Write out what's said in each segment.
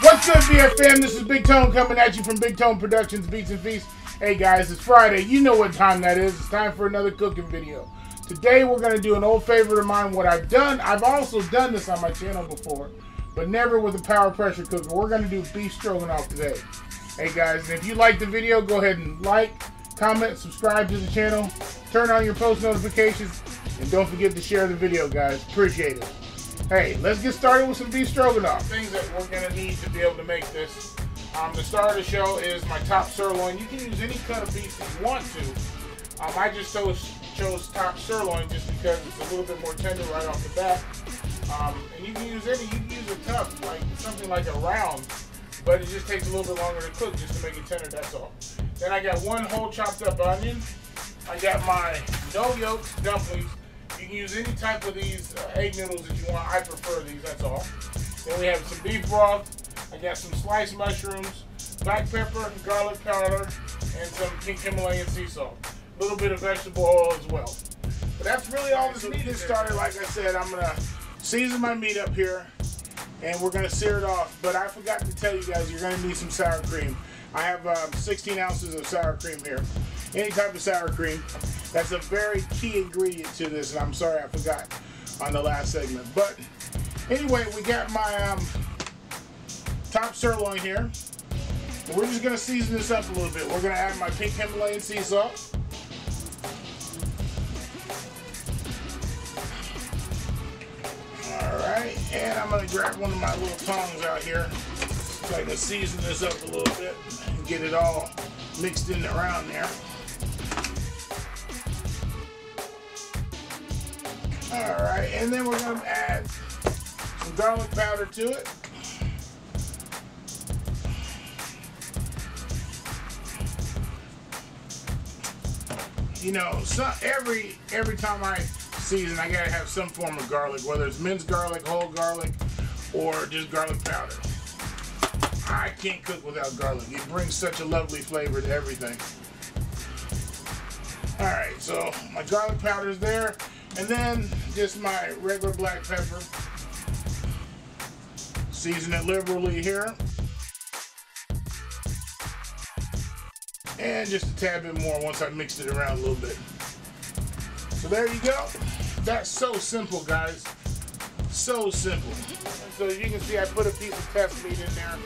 What's good, VF fam? This is Big Tone coming at you from Big Tone Productions Beats and Feasts. Hey guys, it's Friday. You know what time that is. It's time for another cooking video. Today we're going to do an old favorite of mine. What I've done, I've also done this on my channel before, but never with a power pressure cooker. We're going to do beef stroganoff today. Hey guys, and if you like the video, go ahead and like, comment, subscribe to the channel, turn on your post notifications, and don't forget to share the video, guys. Appreciate it. Hey, let's get started with some beef stroganoff. Things that we're going to need to be able to make this. The star of the show is my top sirloin. You can use any cut of beef that you want to. I just chose top sirloin just because it's a little bit more tender right off the bat. And you can use any, you can use a tough, like something like a round, but it just takes a little bit longer to cook just to make it tender, that's all. Then I got one whole chopped up onion. I got my no yolk dumplings. You can use any type of these egg noodles that you want. I prefer these, that's all. Then we have some beef broth. I got some sliced mushrooms, black pepper, garlic powder, and some pink Himalayan sea salt. A little bit of vegetable oil as well. But that's really all this meat is started. Like I said, I'm going to season my meat up here, and we're going to sear it off. But I forgot to tell you guys, you're going to need some sour cream. I have 16 ounces of sour cream here. Any type of sour cream. That's a very key ingredient to this, and I'm sorry I forgot on the last segment. But anyway, we got my top sirloin here. And we're just going to season this up a little bit. We're going to add my pink Himalayan sea salt. Alright, and I'm going to grab one of my little tongs out here so I can season this up a little bit and get it all mixed in around there. Alright, and then we're going to add some garlic powder to it. You know, every time I season, I gotta have some form of garlic, whether it's minced garlic, whole garlic, or just garlic powder. I can't cook without garlic. It brings such a lovely flavor to everything. Alright, so my garlic powder is there, and then just my regular black pepper. Season it liberally here. And just a tad bit more once I mixed it around a little bit. So there you go. That's so simple, guys. So simple. And so as you can see, I put a piece of test meat in there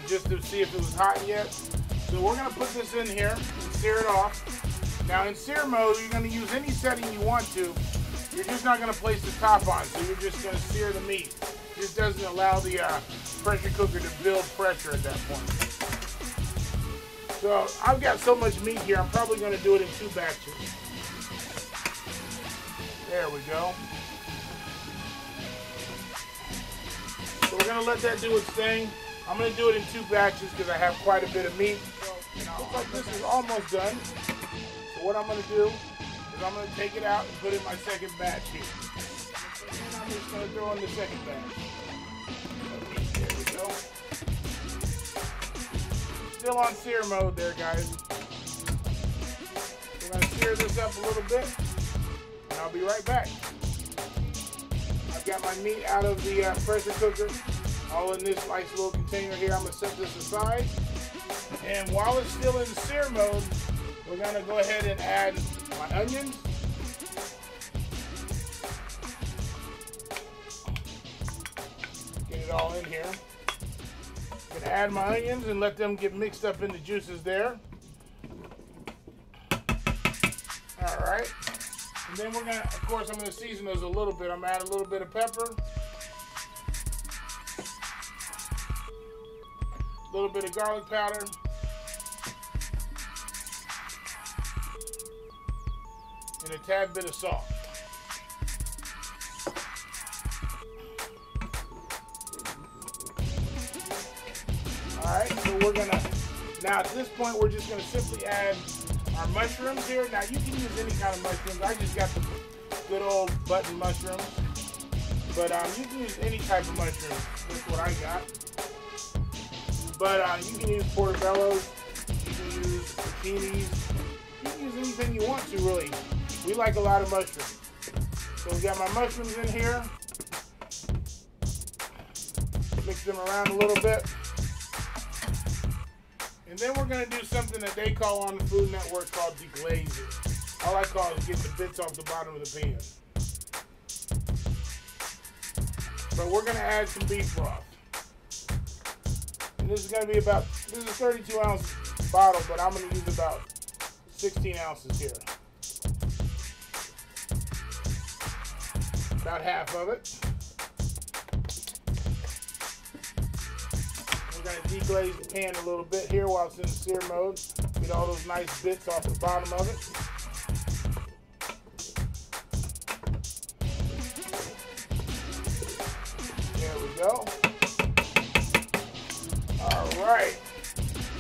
just to see if it was hot yet. So we're going to put this in here and sear it off. Now in sear mode, you're going to use any setting you want to. You're just not going to place the top on, so you're just going to sear the meat. This doesn't allow the pressure cooker to build pressure at that point. So I've got so much meat here, I'm probably going to do it in 2 batches. There we go. So we're going to let that do its thing. I'm going to do it in 2 batches because I have quite a bit of meat. So, looks like this is almost done. So what I'm going to do is I'm going to take it out and put in my second batch here. And I'm just going to throw in the second batch. There we go. Still on sear mode there, guys. We're going to sear this up a little bit, and I'll be right back. I've got my meat out of the pressure cooker, all in this nice little container here. I'm going to set this aside, and while it's still in sear mode, we're going to go ahead and add my onions. Get it all in here. I'm gonna add my onions and let them get mixed up in the juices there. Alright. And then we're gonna, of course, I'm gonna season those a little bit. I'm gonna add a little bit of pepper. A little bit of garlic powder. And a tad bit of salt. Alright, so we're gonna, now at this point we're just gonna simply add our mushrooms here. Now you can use any kind of mushrooms. I just got the good old button mushrooms. But you can use any type of mushroom. That's what I got. But you can use portobellos, you can use zucchinis, you can use anything you want to really. We like a lot of mushrooms. So we got my mushrooms in here. Mix them around a little bit. And then we're going to do something that they call on the Food Network called deglazing. All I call is get the bits off the bottom of the pan. But we're going to add some beef broth. And this is going to be about, this is a 32 ounce bottle, but I'm going to use about 16 ounces here. About half of it. We're going to deglaze the pan a little bit here while it's in the sear mode. Get all those nice bits off the bottom of it. There we go. Alright.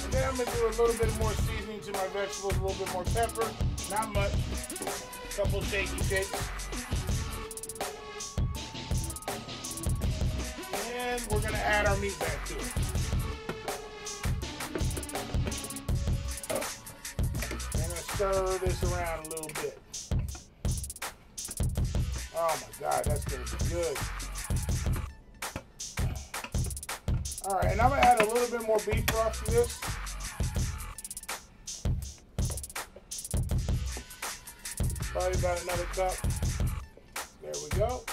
And then I'm going to do a little bit more seasoning to my vegetables, a little bit more pepper. Not much. A couple shaky shakes. And we're going to add our meat back to it. I'm going to stir this around a little bit. Oh my God, that's going to be good. Alright, and I'm going to add a little bit more beef broth to this. Probably about another cup. There we go.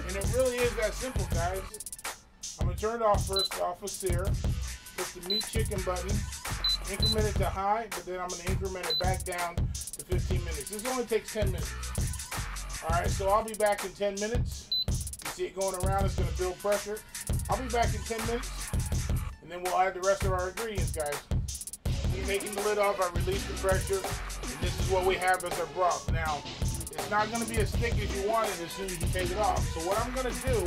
And it really is that simple, guys. I'm going to turn it off first, off of sear. Push the meat chicken button. Increment it to high, but then I'm going to increment it back down to 15 minutes. This only takes 10 minutes. Alright, so I'll be back in 10 minutes. You see it going around, it's going to build pressure. I'll be back in 10 minutes, and then we'll add the rest of our ingredients, guys. We're taking the lid off, I release the pressure, and this is what we have as our broth. Now, it's not going to be as thick as you want it as soon as you take it off. So what I'm going to do,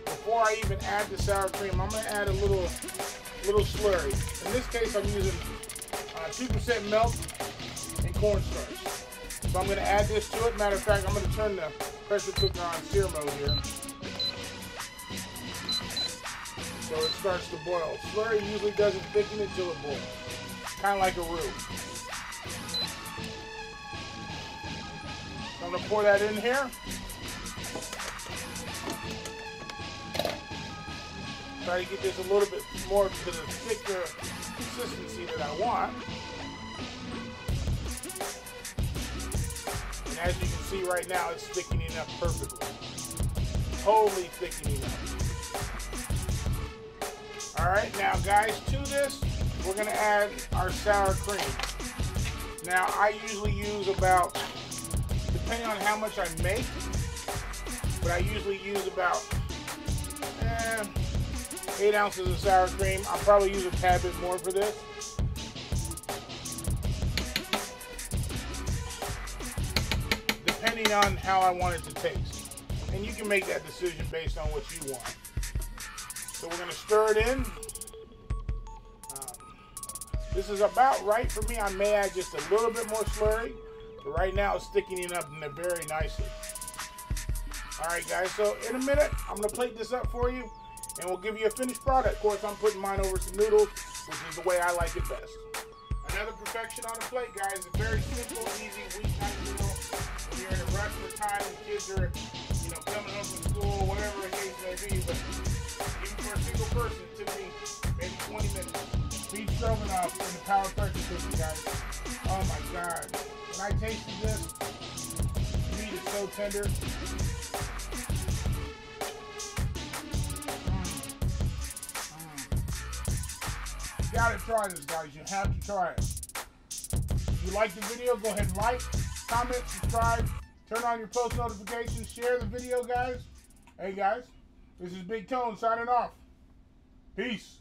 before I even add the sour cream, I'm going to add a little slurry. In this case, I'm using 2% milk and cornstarch. So I'm going to add this to it. Matter of fact, I'm going to turn the pressure cooker on sear mode here. So it starts to boil. Slurry usually doesn't thicken until it boils. Kind of like a roux. So I'm going to pour that in here. Try to get this a little bit more to the thicker consistency that I want. And as you can see right now, it's thickening up perfectly. Totally thickening up. Alright, now guys, to this, we're going to add our sour cream. Now, I usually use about, depending on how much I make, but I usually use about 8 ounces of sour cream. I'll probably use a tad bit more for this. Depending on how I want it to taste. And you can make that decision based on what you want. So we're going to stir it in. This is about right for me. I may add just a little bit more slurry, but right now it's thickening up in there very nicely. Alright guys, so in a minute, I'm going to plate this up for you, and we'll give you a finished product. Of course, I'm putting mine over some noodles, which is the way I like it best. Another perfection on the plate, guys. A very simple, easy weeknight meal. When you're in a rush for time, the kids are, coming home from school, whatever the case may be, but even for a single person, it took me maybe 20 minutes. Beef Stroganoff in the power pressure cooker, guys. Oh my God. When I tasted this, the meat is so tender. You gotta try this, guys. You have to try it. If you like the video, go ahead and like, comment, subscribe, turn on your post notifications, share the video, guys. Hey guys, this is Big Tone signing off. Peace.